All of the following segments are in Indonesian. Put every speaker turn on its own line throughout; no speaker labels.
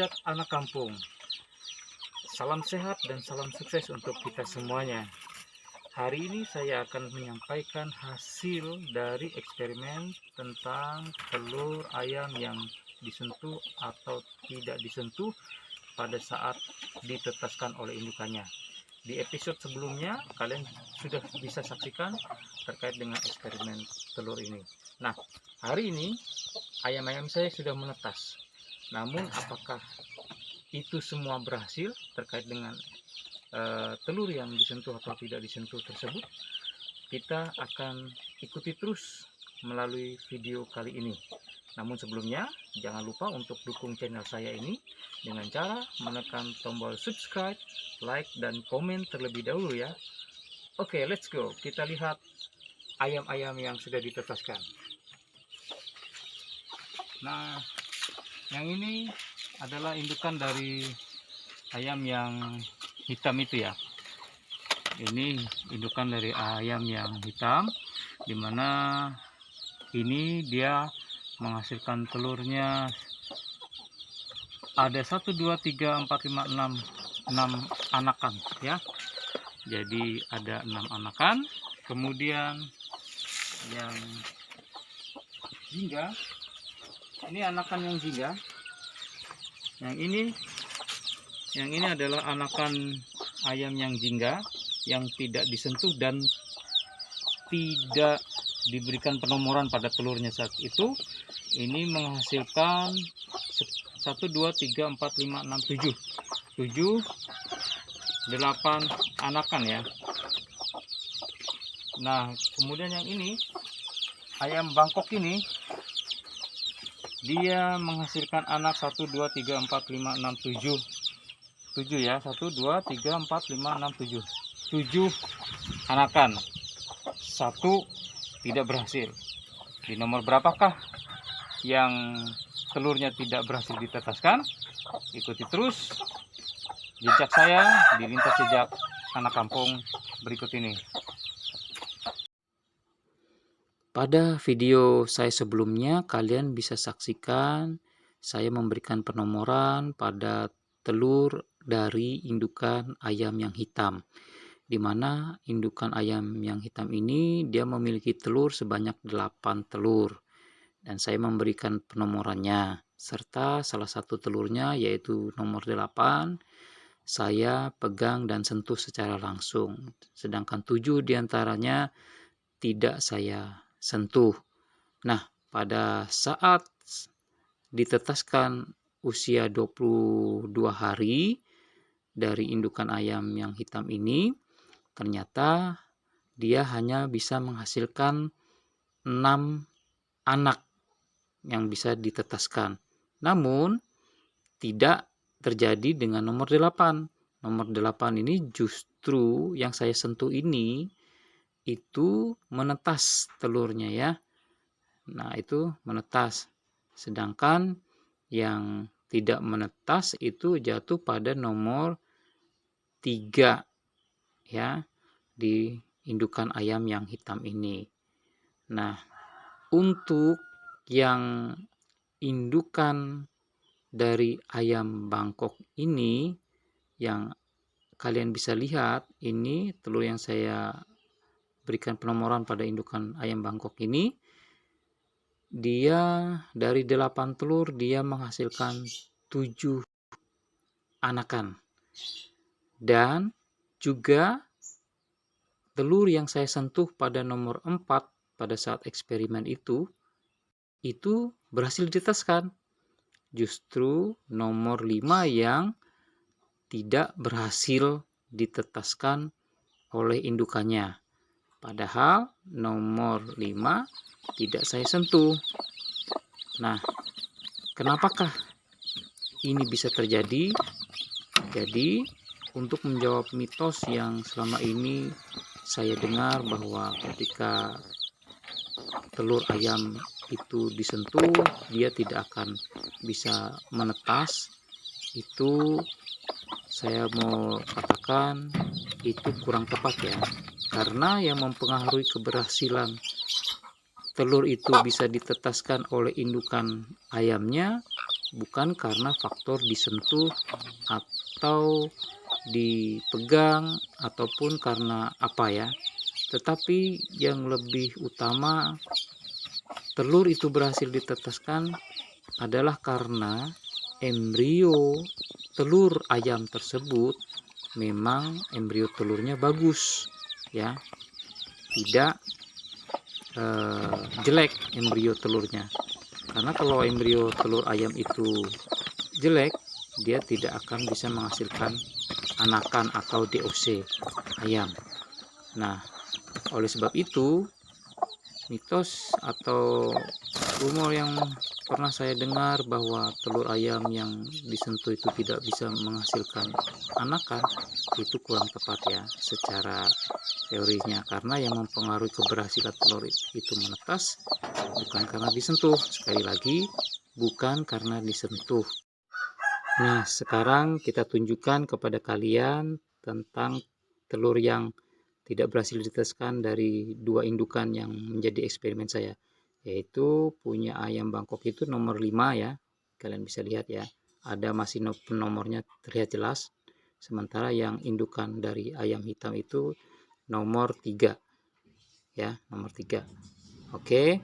sejak anak kampung. Salam sehat dan salam sukses untuk kita semuanya. Hari ini saya akan menyampaikan hasil dari eksperimen tentang telur ayam yang disentuh atau tidak disentuh pada saat ditetaskan oleh indukannya. Di episode sebelumnya kalian sudah bisa saksikan terkait dengan eksperimen telur ini. Nah, hari ini ayam-ayam saya sudah menetas. Namun apakah itu semua berhasil terkait dengan telur yang disentuh atau tidak disentuh tersebut? Kita akan ikuti terus melalui video kali ini. Namun sebelumnya, jangan lupa untuk dukung channel saya ini dengan cara menekan tombol subscribe, like, dan komen terlebih dahulu ya. Oke, let's go. Kita lihat ayam-ayam yang sudah ditetaskan. Nah, yang ini adalah indukan dari ayam yang hitam itu ya. Ini indukan dari ayam yang hitam, dimana ini dia menghasilkan telurnya ada 1, 2, 3, 4, 5, 6 anakan ya. Jadi ada 6 anakan. Kemudian yang jingga, ini anakan yang jingga. Yang ini adalah anakan ayam yang jingga yang tidak disentuh dan tidak diberikan penomoran pada telurnya saat itu. Ini menghasilkan 1, 2, 3, 4, 5, 6, 7 8 anakan ya. Nah, kemudian yang ini ayam Bangkok ini dia menghasilkan anak 1, 2, 3, 4, 5, 6, 7 ya. 1, 2, 3, 4, 5, 6, 7 anakan. 1 tidak berhasil. Di nomor berapakah yang telurnya tidak berhasil ditetaskan? Ikuti terus jejak saya di lintas jejak anak kampung berikut ini. Pada video saya sebelumnya kalian bisa saksikan saya memberikan penomoran pada telur dari indukan ayam yang hitam, di mana indukan ayam yang hitam ini dia memiliki telur sebanyak 8 telur, dan saya memberikan penomorannya serta salah satu telurnya yaitu nomor 8 saya pegang dan sentuh secara langsung, sedangkan 7 diantaranya tidak saya sentuh. Nah, pada saat ditetaskan usia 22 hari dari indukan ayam yang hitam ini, ternyata dia hanya bisa menghasilkan 6 anak yang bisa ditetaskan. Namun tidak terjadi dengan nomor 8. Nomor 8 ini justru yang saya sentuh ini itu menetas telurnya ya. Nah, itu menetas. Sedangkan yang tidak menetas itu jatuh pada nomor 3 ya, di indukan ayam yang hitam ini. Nah, untuk yang indukan dari ayam Bangkok ini yang kalian bisa lihat, ini telur yang saya berikan penomoran pada indukan ayam Bangkok ini, dia dari 8 telur dia menghasilkan 7 anakan. Dan juga telur yang saya sentuh pada nomor 4 pada saat eksperimen itu berhasil ditetaskan. Justru nomor 5 yang tidak berhasil ditetaskan oleh indukannya. Padahal nomor 5 tidak saya sentuh. Nah, kenapakah ini bisa terjadi? Jadi, untuk menjawab mitos yang selama ini saya dengar bahwa ketika telur ayam itu disentuh, dia tidak akan bisa menetas, itu saya mau katakan itu kurang tepat ya. Karena yang mempengaruhi keberhasilan telur itu bisa ditetaskan oleh indukan ayamnya bukan karena faktor disentuh atau dipegang ataupun karena apa ya, tetapi yang lebih utama telur itu berhasil ditetaskan adalah karena embrio telur ayam tersebut memang embrio telurnya bagus ya, tidak jelek embrio telurnya. Karena kalau embrio telur ayam itu jelek, dia tidak akan bisa menghasilkan anakan atau DOC ayam. Nah, oleh sebab itu mitos atau rumor yang pernah saya dengar bahwa telur ayam yang disentuh itu tidak bisa menghasilkan anakan, itu kurang tepat ya secara teorinya, karena yang mempengaruhi keberhasilan telur itu menetas bukan karena disentuh, sekali lagi bukan karena disentuh. Nah, sekarang kita tunjukkan kepada kalian tentang telur yang tidak berhasil ditetaskan dari dua indukan yang menjadi eksperimen saya, yaitu punya ayam Bangkok itu nomor 5 ya, kalian bisa lihat ya, ada masih nomornya terlihat jelas, sementara yang indukan dari ayam hitam itu nomor 3 ya, nomor 3. Oke,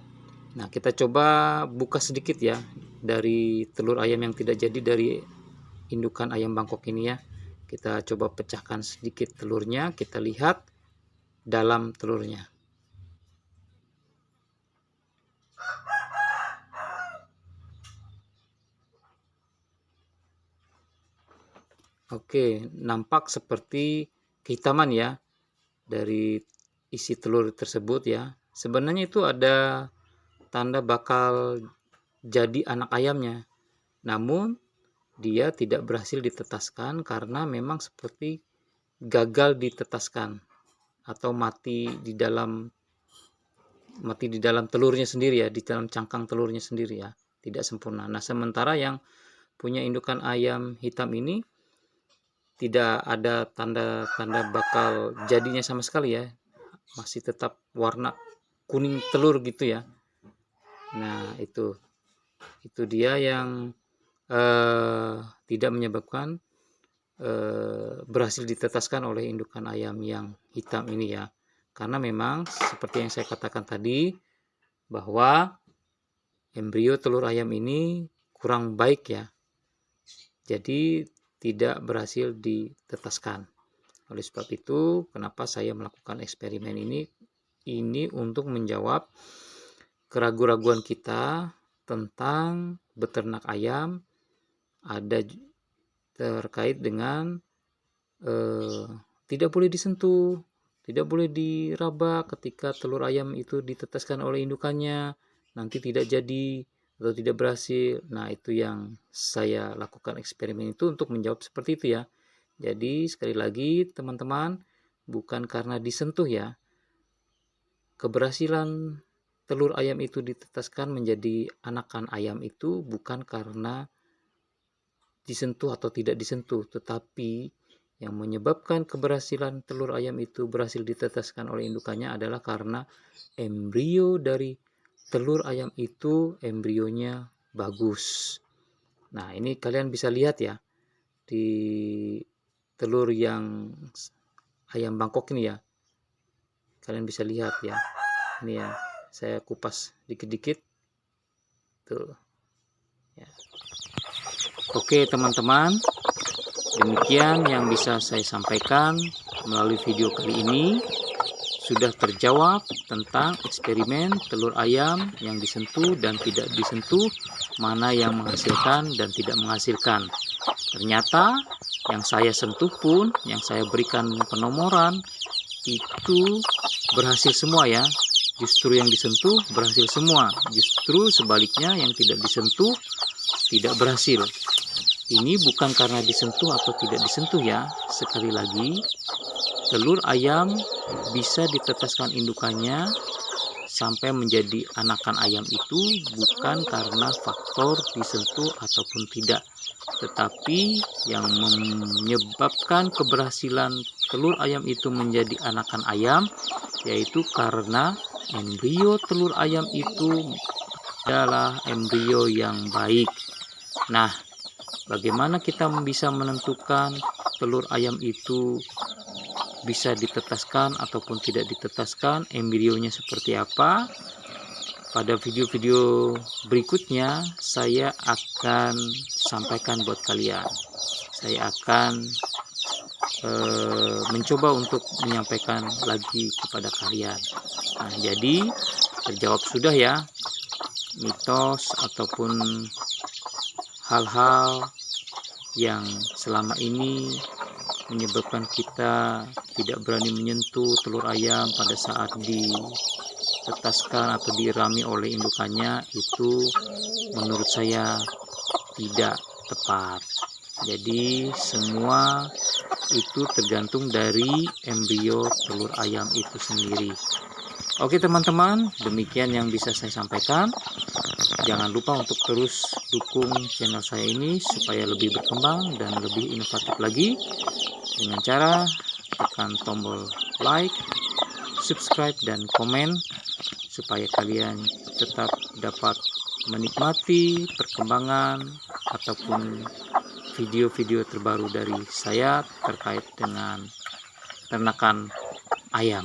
nah kita coba buka sedikit ya dari telur ayam yang tidak jadi dari indukan ayam Bangkok ini ya. Kita coba pecahkan sedikit telurnya, kita lihat dalam telurnya. Oke, nampak seperti kehitaman ya dari isi telur tersebut ya. Sebenarnya itu ada tanda bakal jadi anak ayamnya, namun dia tidak berhasil ditetaskan karena memang seperti gagal ditetaskan atau mati di dalam telurnya sendiri ya, di dalam cangkang telurnya sendiri ya, tidak sempurna. Nah, sementara yang punya indukan ayam hitam ini tidak ada tanda-tanda bakal jadinya sama sekali ya, masih tetap warna kuning telur gitu ya. Nah, itu dia yang tidak menyebabkan berhasil ditetaskan oleh indukan ayam yang hitam ini ya, karena memang seperti yang saya katakan tadi bahwa embrio telur ayam ini kurang baik ya, jadi tidak berhasil ditetaskan. Oleh sebab itu kenapa saya melakukan eksperimen ini untuk menjawab keraguan-raguan kita tentang beternak ayam, ada terkait dengan tidak boleh disentuh, tidak boleh diraba ketika telur ayam itu ditetaskan oleh indukannya, nanti tidak jadi atau tidak berhasil. Nah, itu yang saya lakukan eksperimen itu untuk menjawab seperti itu ya. Jadi sekali lagi teman-teman, bukan karena disentuh ya, keberhasilan telur ayam itu ditetaskan menjadi anakan ayam itu bukan karena disentuh atau tidak disentuh, tetapi yang menyebabkan keberhasilan telur ayam itu berhasil ditetaskan oleh indukannya adalah karena embrio dari telur ayam itu embrionya bagus. Nah, ini kalian bisa lihat ya di telur yang ayam Bangkok ini ya, kalian bisa lihat ya, ini ya, saya kupas dikit-dikit tuh ya. Oke teman-teman, demikian yang bisa saya sampaikan melalui video kali ini. Sudah terjawab tentang eksperimen telur ayam yang disentuh dan tidak disentuh, mana yang menghasilkan dan tidak menghasilkan. Ternyata yang saya sentuh pun, yang saya berikan penomoran, itu berhasil semua ya. Justru yang disentuh berhasil semua, justru sebaliknya yang tidak disentuh tidak berhasil. Ini bukan karena disentuh atau tidak disentuh ya. Sekali lagi, telur ayam bisa ditetaskan indukannya sampai menjadi anakan ayam itu bukan karena faktor disentuh ataupun tidak, tetapi yang menyebabkan keberhasilan telur ayam itu menjadi anakan ayam yaitu karena embrio telur ayam itu adalah embrio yang baik. Nah, bagaimana kita bisa menentukan telur ayam itu bisa ditetaskan ataupun tidak ditetaskan, embrionya seperti apa? Pada video-video berikutnya saya akan sampaikan buat kalian. Saya akan mencoba untuk menyampaikan lagi kepada kalian. Nah, jadi terjawab sudah ya mitos ataupun hal-hal yang selama ini menyebabkan kita tidak berani menyentuh telur ayam pada saat ditetaskan atau dirami oleh indukannya, itu menurut saya tidak tepat. Jadi semua itu tergantung dari embrio telur ayam itu sendiri. Oke teman-teman, demikian yang bisa saya sampaikan. Jangan lupa untuk terus dukung channel saya ini supaya lebih berkembang dan lebih inovatif lagi dengan cara tekan tombol like, subscribe, dan komen supaya kalian tetap dapat menikmati perkembangan ataupun video-video terbaru dari saya terkait dengan ternakan ayam.